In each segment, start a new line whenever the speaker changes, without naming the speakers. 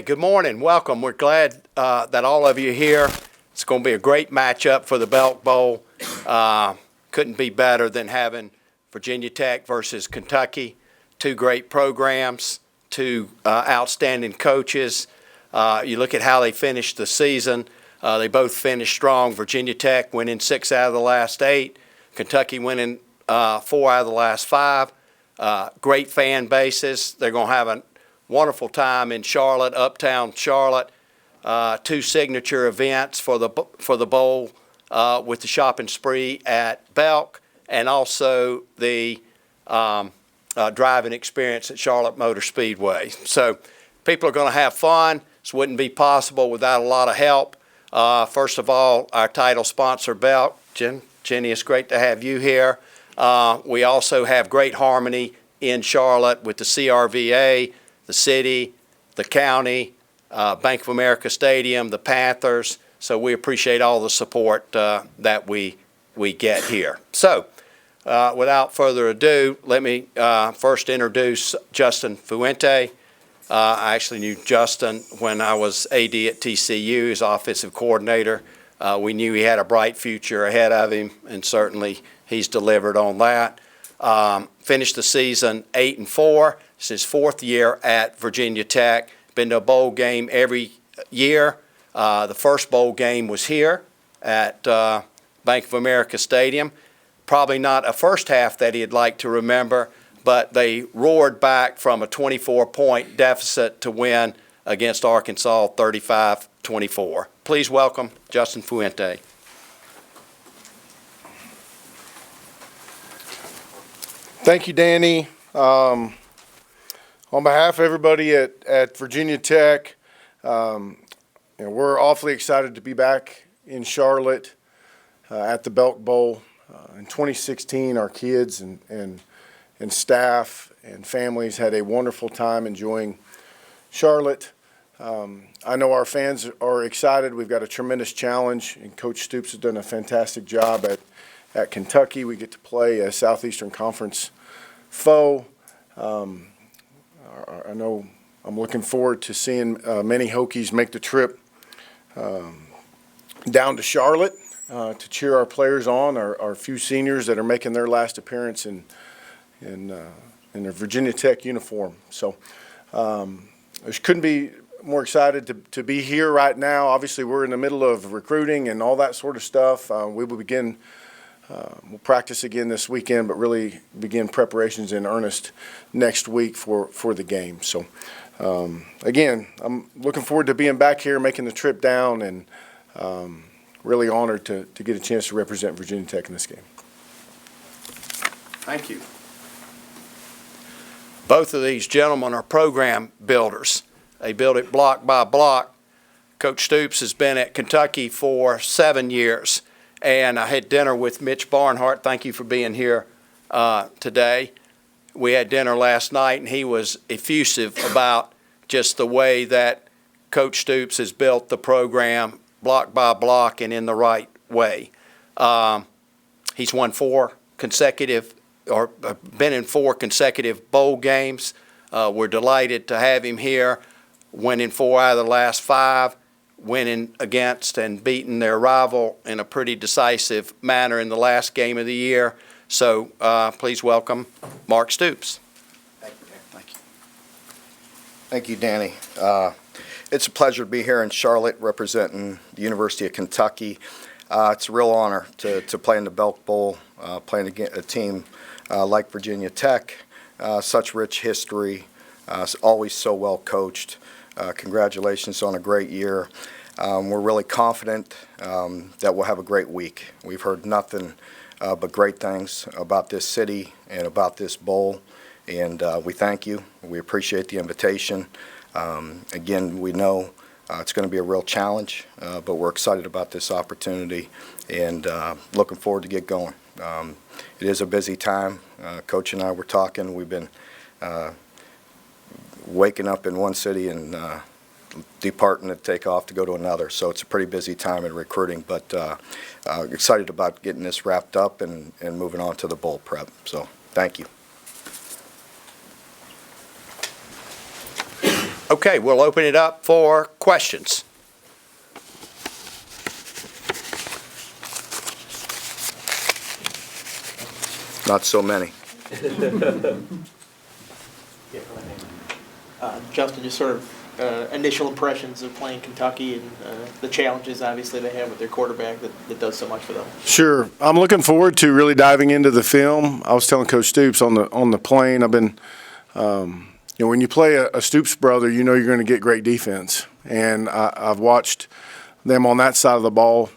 Good morning. Welcome. We're glad that all of you are here. It's going to be a great matchup for the Belk Bowl. Couldn't be better than having Virginia Tech versus Kentucky. Two great programs, two outstanding coaches. You look at how they finished the season. They both finished strong. Virginia Tech winning 6 out of the last 8. Kentucky winning 4 out of the last 5. Great fan bases. They're going to have a wonderful time in Charlotte, uptown Charlotte. 2 signature events for the bowl with the shopping spree at Belk, and also the driving experience at Charlotte Motor Speedway. So people are going to have fun. This wouldn't be possible without a lot of help. First of all, our title sponsor, Belk. Jenny, it's great to have you here. We also have great harmony in Charlotte with the CRVA, the city, the county, Bank of America Stadium, the Panthers. So we appreciate all the support that we get here. So without further ado, let me first introduce Justin Fuente. I actually knew Justin when I was AD at TCU as offensive coordinator. We knew he had a bright future ahead of him, and certainly he's delivered on that. Finished the season 8-4. It's his 4th year at Virginia Tech. Been to a bowl game every year. The first bowl game was here at Bank of America Stadium. Probably not a first half that he'd like to remember, but they roared back from a 24-point deficit to win against Arkansas 35-24. Please welcome Justin Fuente.
Thank you, Danny. On behalf of everybody at Virginia Tech, we're awfully excited to be back in Charlotte at the Belk Bowl. In 2016, our kids and staff and families had a wonderful time enjoying Charlotte. I know our fans are excited. We've got a tremendous challenge, and Coach Stoops has done a fantastic job at Kentucky. We get to play a Southeastern Conference foe. I know I'm looking forward to seeing many Hokies make the trip down to Charlotte to cheer our players on, our few seniors that are making their last appearance in their Virginia Tech uniform. So I couldn't be more excited to be here right now. Obviously, we're in the middle of recruiting and all that sort of stuff. We will begin. We'll practice again this weekend, but really begin preparations in earnest next week for the game. So, again, I'm looking forward to being back here, making the trip down, and really honored to get a chance to represent Virginia Tech in this game.
Thank you. Both of these gentlemen are program builders. They build it block by block. Coach Stoops has been at Kentucky for 7 years. And I had dinner with Mitch Barnhart. Thank you for being here today. We had dinner last night, and he was effusive about just the way that Coach Stoops has built the program block by block and in the right way. He's won 4 consecutive, or been in 4 consecutive bowl games. We're delighted to have him here, winning 4 out of the last 5. Winning against and beating their rival in a pretty decisive manner in the last game of the year. So please welcome Mark Stoops.
Thank you, Dan. Thank you. Thank you, Danny. It's a pleasure to be here in Charlotte representing the University of Kentucky. It's a real honor to play in the Belk Bowl, playing against a team like Virginia Tech, such rich history, always so well coached. Congratulations on a great year. We're really confident that we'll have a great week. We've heard nothing but great things about this city and about this bowl, and we thank you. We appreciate the invitation. Again, we know it's going to be a real challenge, but we're excited about this opportunity and looking forward to get going. It is a busy time. Coach and I were talking. We've been waking up in one city and departing to take off to go to another. So it's a pretty busy time in recruiting, but excited about getting this wrapped up and moving on to the bowl prep. So thank you.
Okay, we'll open it up for questions.
Not so many.
Justin, just sort of initial impressions of playing Kentucky and the challenges, obviously, they have with their quarterback that does so much for them.
Sure. I'm looking forward to really diving into the film. I was telling Coach Stoops on the plane, I've been when you play a Stoops brother, you know you're going to get great defense. And I've watched them on that side of the ball,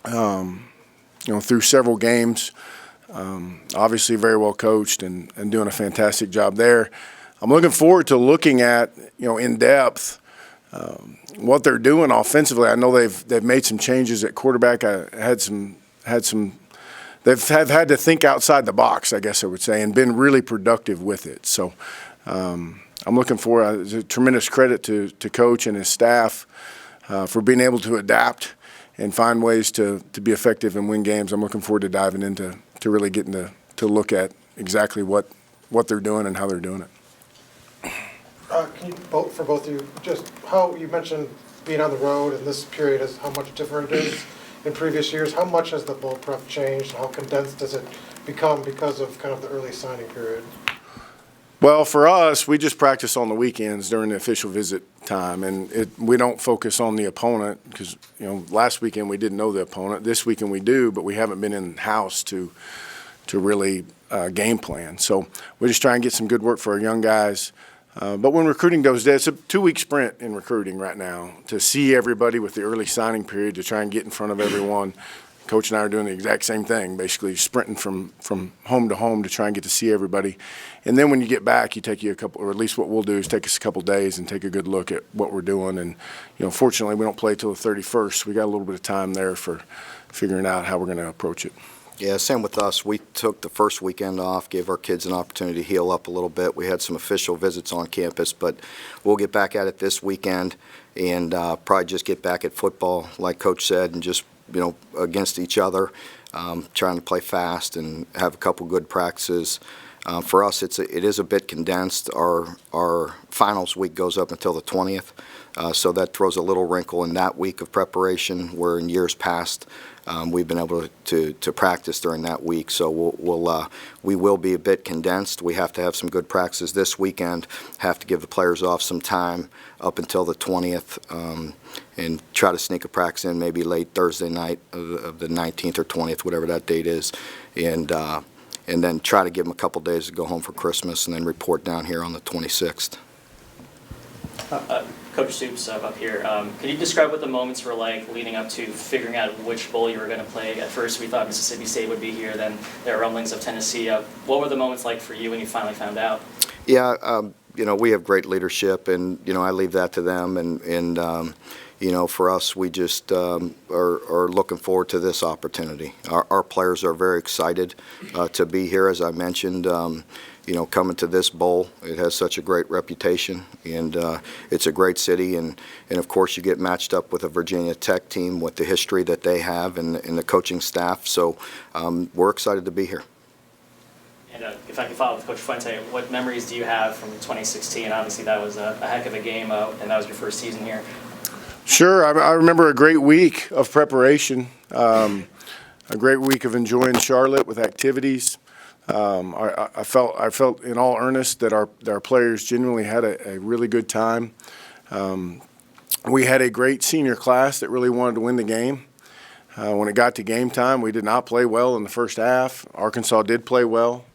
through several games. Obviously very well coached and doing a fantastic job there. I'm looking forward to looking at, in depth, what they're doing offensively. I know they've made some changes at quarterback. They've had to think outside the box, I guess I would say, and been really productive with it. So I'm looking for a tremendous credit to Coach and his staff for being able to adapt and find ways to be effective and win games. I'm looking forward to diving into really getting to look at exactly what they're doing and how they're doing it.
Can you for both of you, just how you mentioned being on the road and this period is how much different it is in previous years. How much has the bowl prep changed? How condensed does it become because of kind of the early signing period?
Well, for us, we just practice on the weekends during the official visit time, and we don't focus on the opponent because last weekend we didn't know the opponent. This weekend we do, but we haven't been in house to really game plan. So we just try and get some good work for our young guys. But when recruiting goes down, it's a 2-week sprint in recruiting right now to see everybody with the early signing period to try and get in front of everyone. Coach and I are doing the exact same thing, basically sprinting from home to home to try and get to see everybody. And then when you get back, you take a couple, or at least what we'll do is take us a couple days and take a good look at what we're doing. And, fortunately, we don't play till the 31st. So we got a little bit of time there for figuring out how we're going to approach it.
Yeah, same with us. We took the first weekend off, gave our kids an opportunity to heal up a little bit. We had some official visits on campus, but we'll get back at it this weekend and probably just get back at football, like Coach said, and just, against each other, trying to play fast and have a couple good practices. For us, it is a bit condensed. Our finals week goes up until the 20th, so that throws a little wrinkle in that week of preparation, where in years past we've been able to practice during that week. So we will be a bit condensed. We have to have some good practices this weekend, have to give the players off some time up until the 20th, and try to sneak a practice in maybe late Thursday night of the 19th or 20th, whatever that date is, and then try to give them a couple days to go home for Christmas and then report down here on the 26th.
Coach Stoops up here. Can you describe what the moments were like leading up to figuring out which bowl you were going to play? At first we thought Mississippi State would be here, then there were rumblings of Tennessee. What were the moments like for you when you finally found out?
Yeah, we have great leadership, and, I leave that to them. And for us, we just are looking forward to this opportunity. Our players are very excited to be here, as I mentioned. Coming to this bowl, it has such a great reputation, and it's a great city, and of course you get matched up with a Virginia Tech team with the history that they have and the coaching staff, so we're excited to be here.
And if I could follow with Coach Fuente, what memories do you have from 2016? Obviously that was a heck of a game, and that was your first season here. Sure,
I remember a great week of preparation, a great week of enjoying Charlotte with activities. I felt in all earnest that our players genuinely had a really good time. We had a great senior class that really wanted to win the game. When it got to game time, we did not play well in the first half. Arkansas did play well.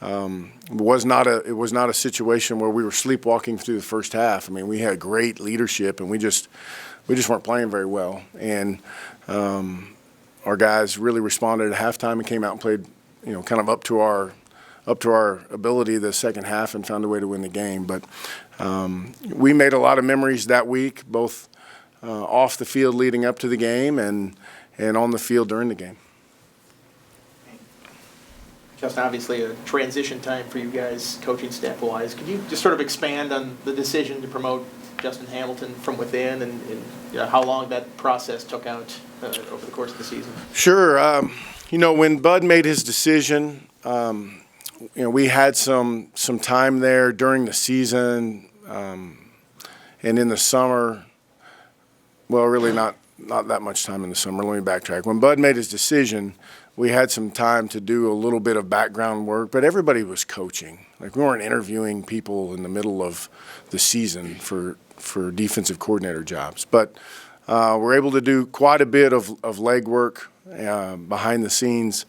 It was not a situation where we were sleepwalking through the first half. I mean, we had great leadership, and we just weren't playing very well. And our guys really responded at halftime and came out and played, kind of up to our ability the second half and found a way to win the game. But we made a lot of memories that week, both off the field leading up to the game and on the field during the game.
Justin, obviously a transition time for you guys, coaching staff-wise. Could you just sort of expand on the decision to promote Justin Hamilton from within and how long that process took out over the course of the season?
Sure. When Bud made his decision, we had some time there during the season. And in the summer, well, really not that much time in the summer. Let me backtrack. When Bud made his decision, we had some time to do a little bit of background work, but everybody was coaching. Like, we weren't interviewing people in the middle of the season for defensive coordinator jobs. But we're able to do quite a bit of legwork behind the scenes.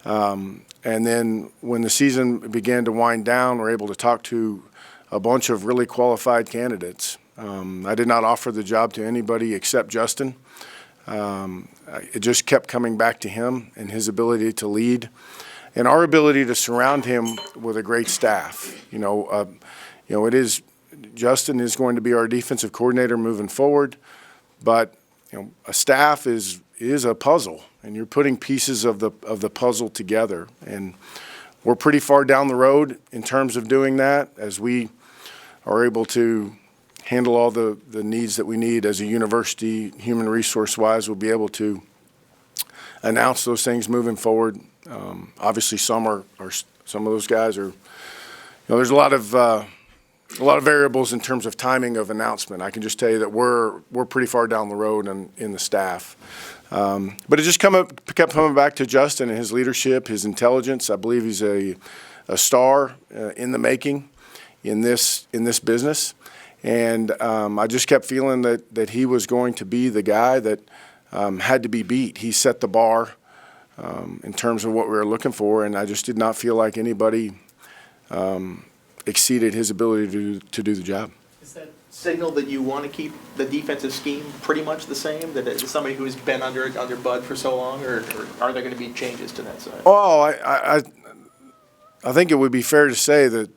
And then when the season began to wind down, we're able to talk to a bunch of really qualified candidates. I did not offer the job to anybody except Justin. It just kept coming back to him and his ability to lead, and our ability to surround him with a great staff. Justin is going to be our defensive coordinator moving forward, but a staff is a puzzle, and you're putting pieces of the puzzle together. And we're pretty far down the road in terms of doing that, as we are able to handle all the needs that we need as a university, human resource-wise. We'll be able to announce those things moving forward. Obviously, some of those guys are. There's a lot of variables in terms of timing of announcement. I can just tell you that we're pretty far down the road in the staff. But it just kept coming back to Justin and his leadership, his intelligence. I believe he's a star in the making in this business. And I just kept feeling that he was going to be the guy that had to be beat. He set the bar in terms of what we were looking for, and I just did not feel like anybody exceeded his ability to do the job.
Is that signal that you want to keep the defensive scheme pretty much the same? That it's somebody who's been under Bud for so long, or are there going to be changes to that side?
Oh, I think it would be fair to say that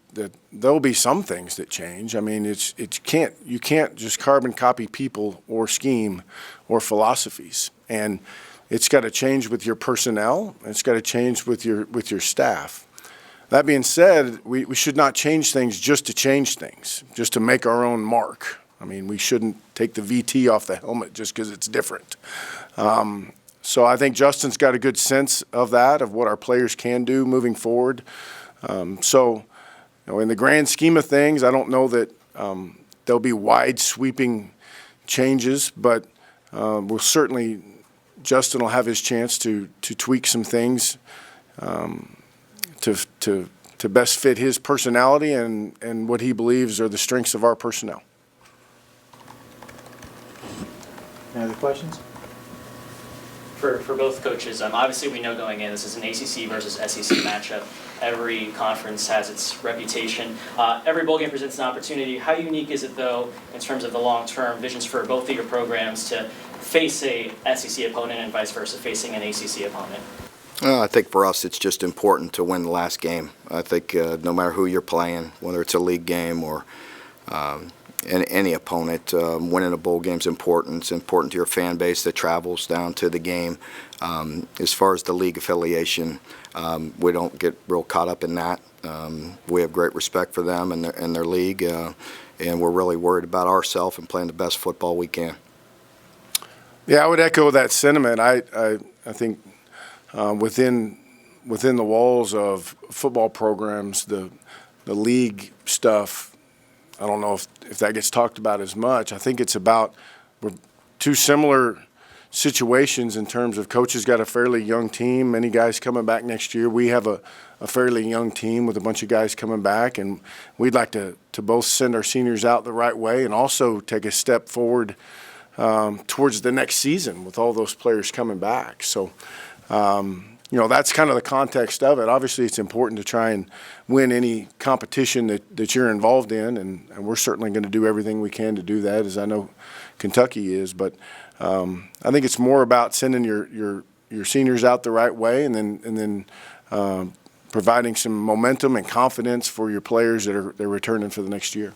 there'll be some things that change. I mean, you can't just carbon copy people or scheme or philosophies, and it's got to change with your personnel. And it's got to change with your staff. That being said, we should not change things just to change things, just to make our own mark. I mean, we shouldn't take the VT off the helmet just because it's different. So I think Justin's got a good sense of that, of what our players can do moving forward. In the grand scheme of things, I don't know that there'll be wide sweeping changes, but we'll certainly, Justin will have his chance to tweak some things to best fit his personality and what he believes are the strengths of our personnel.
Any other questions?
For both coaches, obviously we know going in, this is an ACC versus SEC matchup. Every conference has its reputation. Every bowl game presents an opportunity. How unique is it, though, in terms of the long-term visions for both of your programs to face a SEC opponent and vice versa, facing an ACC opponent?
I think for us it's just important to win the last game. I think no matter who you're playing, whether it's a league game or any opponent, winning a bowl game is important. It's important to your fan base that travels down to the game. As far as the league affiliation, we don't get real caught up in that. We have great respect for them and their league, and we're really worried about ourselves and playing the best football we can.
Yeah, I would echo that sentiment. I think within the walls of football programs, the league stuff, I don't know if that gets talked about as much. I think it's about we're two similar situations in terms of coaches got a fairly young team, many guys coming back next year. We have a fairly young team with a bunch of guys coming back, and we'd like to both send our seniors out the right way and also take a step forward towards the next season with all those players coming back. So, that's kind of the context of it. Obviously, it's important to try and win any competition that you're involved in, and we're certainly going to do everything we can to do that, as I know Kentucky is. But I think it's more about sending your seniors out the right way, and then providing some momentum and confidence for your players that are returning for the next year.